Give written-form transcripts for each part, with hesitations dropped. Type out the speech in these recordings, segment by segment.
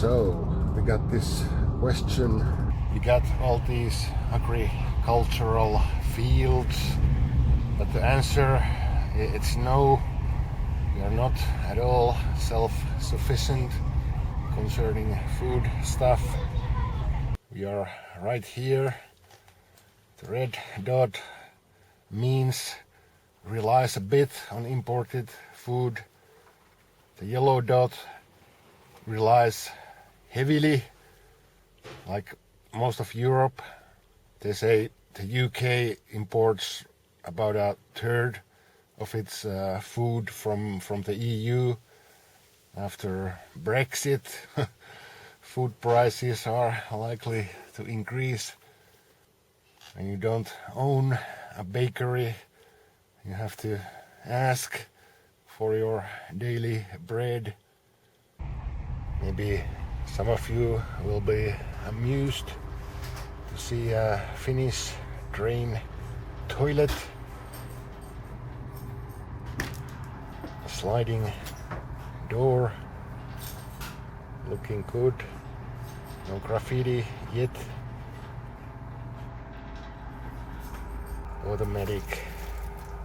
So we got this question. We got all these agricultural fields, but the answer it's no. We are not at all self-sufficient concerning food stuff. We are right here. The red dot means relies a bit on imported food. The yellow dot relies heavily, like most of Europe. They say the UK imports about a third of its food from the EU. After Brexit, food prices are likely to increase. When you don't own a bakery, you have to ask for your daily bread. Maybe some of you will be amused to see a Finnish drain toilet. A sliding door, looking good. No graffiti yet. Automatic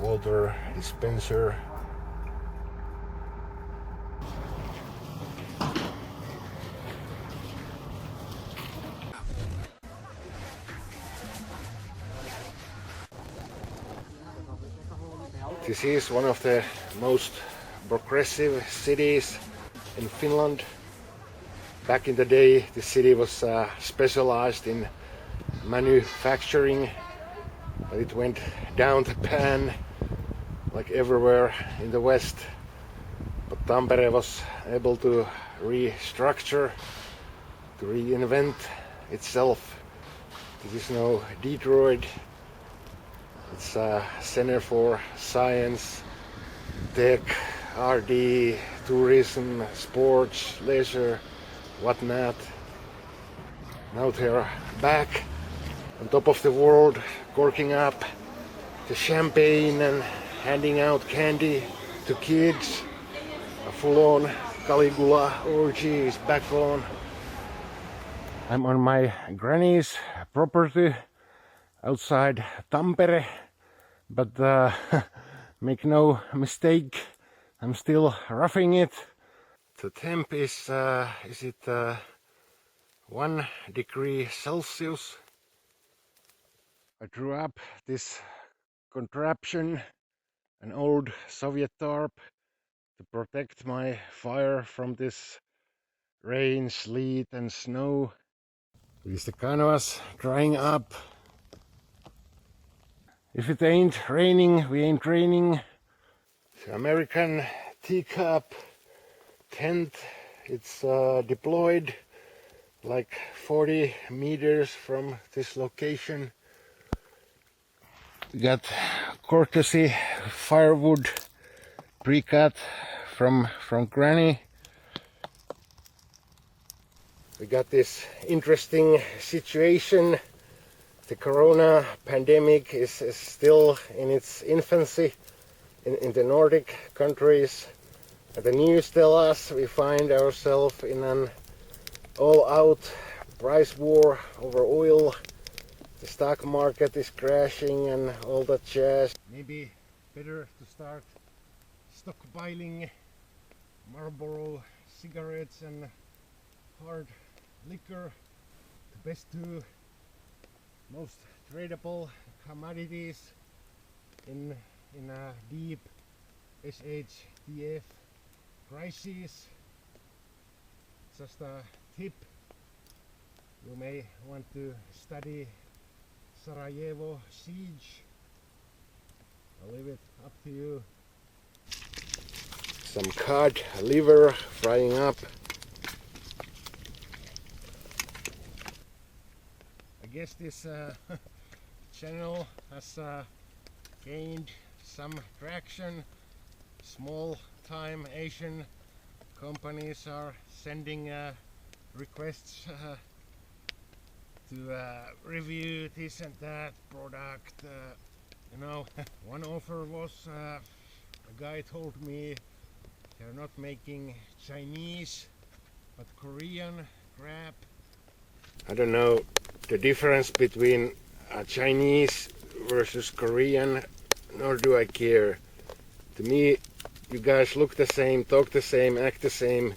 water dispenser. This is one of the most progressive cities in Finland. Back in the day, the city was specialized in manufacturing, but it went down the pan like everywhere in the West. But Tampere was able to restructure, to reinvent itself. This is now Detroit. It's a center for science, tech, RD, tourism, sports, leisure, whatnot. Now they're back on top of the world, corking up the champagne and handing out candy to kids. A full-on Caligula orgy is back on. I'm on my granny's property outside Tampere, but make no mistake, I'm still roughing it. The temp is 1 degree Celsius. I drew up this contraption, an old Soviet tarp, to protect my fire from this rain, sleet and snow. Is the canvas drying up? If it ain't raining, we ain't raining. The American teacup tent, it's deployed like 40 meters from this location. We got courtesy firewood pre-cut from Granny. We got this interesting situation. The corona pandemic is still in its infancy in the Nordic countries. The news tell us we find ourselves in an all-out price war over oil. The stock market is crashing and all that jazz. Maybe better to start stockpiling Marlboro cigarettes and hard liquor. The best two most tradable commodities in a deep SHTF crisis. Just a tip, you may want to study Sarajevo siege. I'll leave it up to you. Some cod liver frying up. I guess this channel has gained some traction. Small-time Asian companies are sending requests to review this and that product. You know, one offer was a guy told me they're not making Chinese but Korean crab. I don't know the difference between Chinese versus Korean, nor do I care. To me, you guys look the same, talk the same, act the same,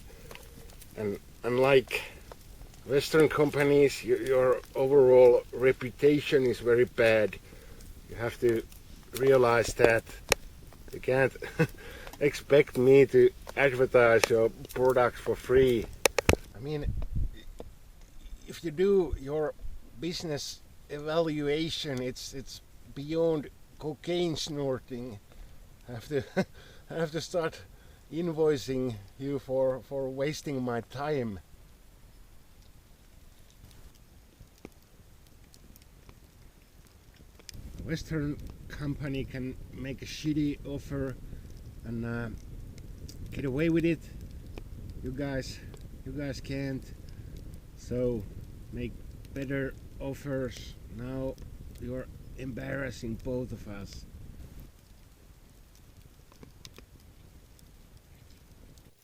and unlike Western companies, your overall reputation is very bad. You have to realize that. You can't expect me to advertise your product for free. I mean, if you do your business evaluation, it's beyond cocaine snorting. I have to I have to start invoicing you for wasting my time. Western company can make a shitty offer and get away with it. You guys can't. So make better offers. Now you're embarrassing both of us.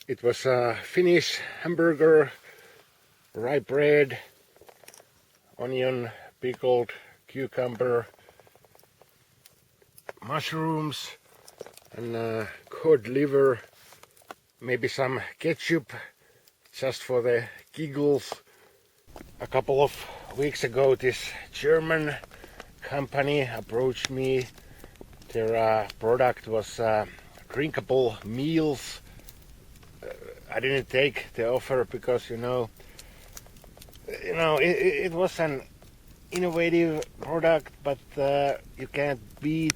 It was a Finnish hamburger, rye bread, onion, pickled cucumber, mushrooms, and cod liver, maybe some ketchup just for the giggles. A couple of weeks ago this German company approached me. Their product was drinkable meals. I didn't take the offer because it was an innovative product, but you can't beat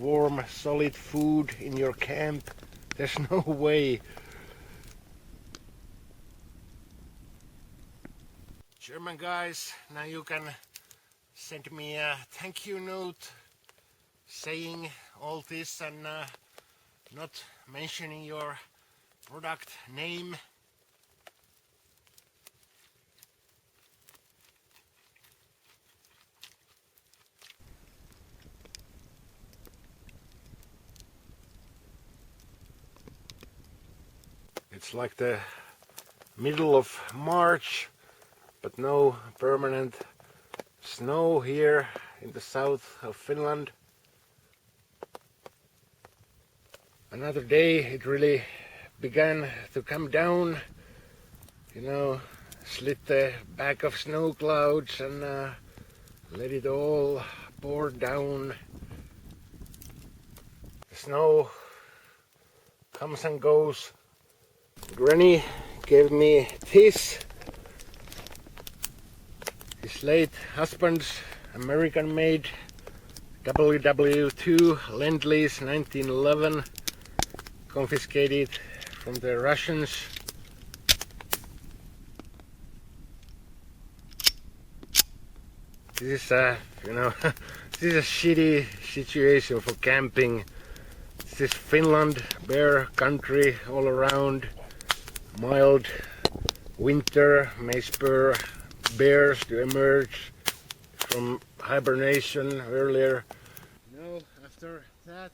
warm, solid food in your camp. There's no way. German guys, now you can send me a thank you note saying all this and not mentioning your product name. It's like the middle of March, but no permanent snow here in the south of Finland. Another day it really began to come down, slit the back of snow clouds and let it all pour down. The snow comes and goes. Granny gave me this. His late husband's American-made WW2 Lend-Lease 1911, confiscated from the Russians. This is this is a shitty situation for camping. This is Finland, bear country all around. Mild winter may spur bears to emerge from hibernation earlier. After that,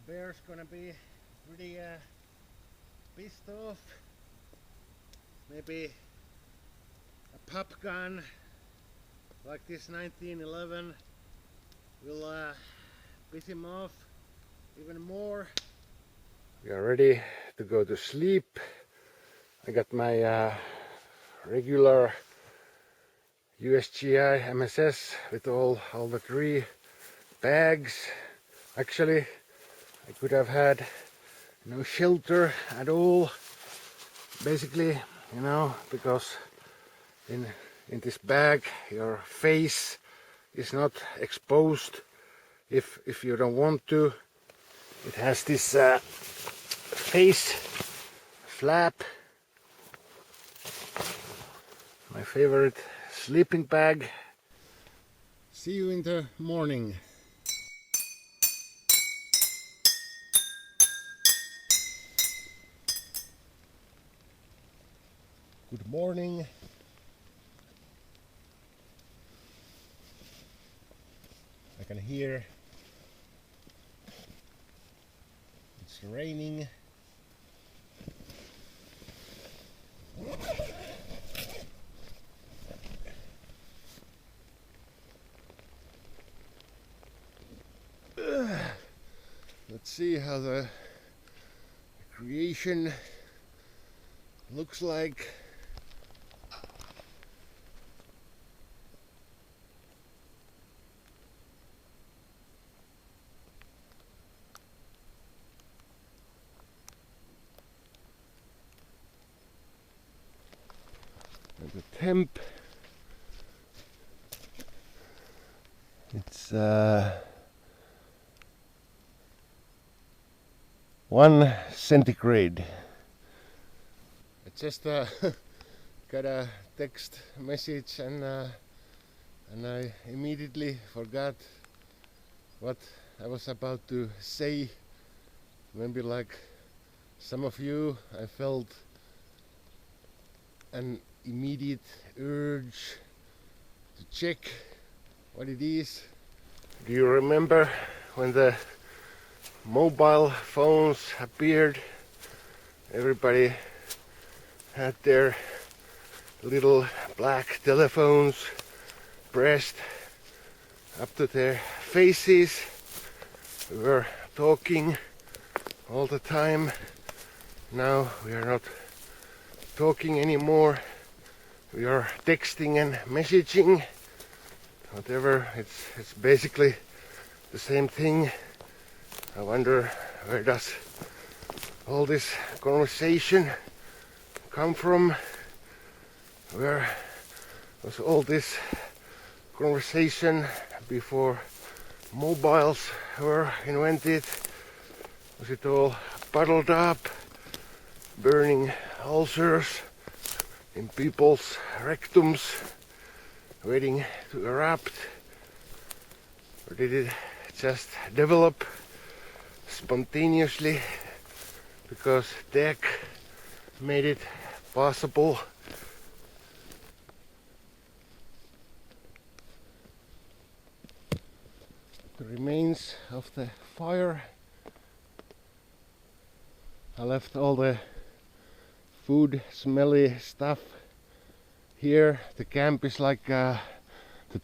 bear's gonna be pretty pissed off. Maybe a pop gun like this 1911 will piss him off even more. We are ready to go to sleep. I got my regular USGI MSS with all the 3 bags. Actually, I could have had no shelter at all. Basically, because in this bag your face is not exposed if you don't want to. It has this face flap. My favorite sleeping bag. See you in the morning. Good morning. I can hear it's raining. Let's see how the creation looks like. And the temp, it's 1 centigrade. I just got a text message and I immediately forgot what I was about to say. Maybe like some of you, I felt an immediate urge to check what it is. Do you remember when the mobile phones appeared? Everybody had their little black telephones pressed up to their faces. We were talking all the time. Now we are not talking anymore. We are texting and messaging. Whatever, it's basically the same thing. I wonder, where does all this conversation come from? Where was all this conversation before mobiles were invented? Was it all bottled up, burning ulcers in people's rectums, waiting to erupt? Or did it just develop spontaneously because tech made it possible? The remains of the fire. I left all the food smelly stuff here. The camp is like the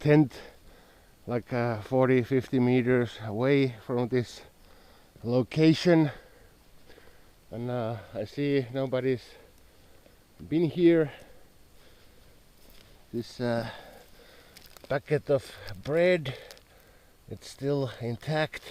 tent, like 40-50 meters away from this location, and I see nobody's been here. This packet of bread, it's still intact.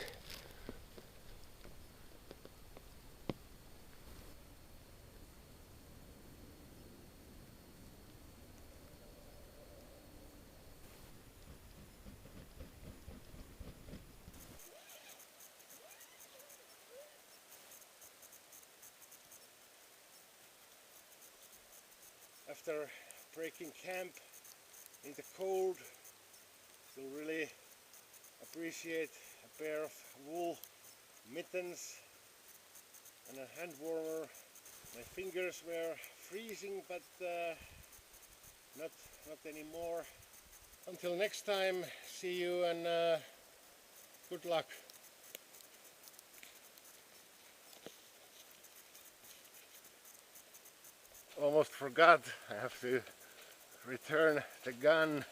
After breaking camp in the cold, you'll really appreciate a pair of wool mittens and a hand warmer. My fingers were freezing, but not anymore. Until next time, see you and good luck. Almost forgot, I have to return the gun.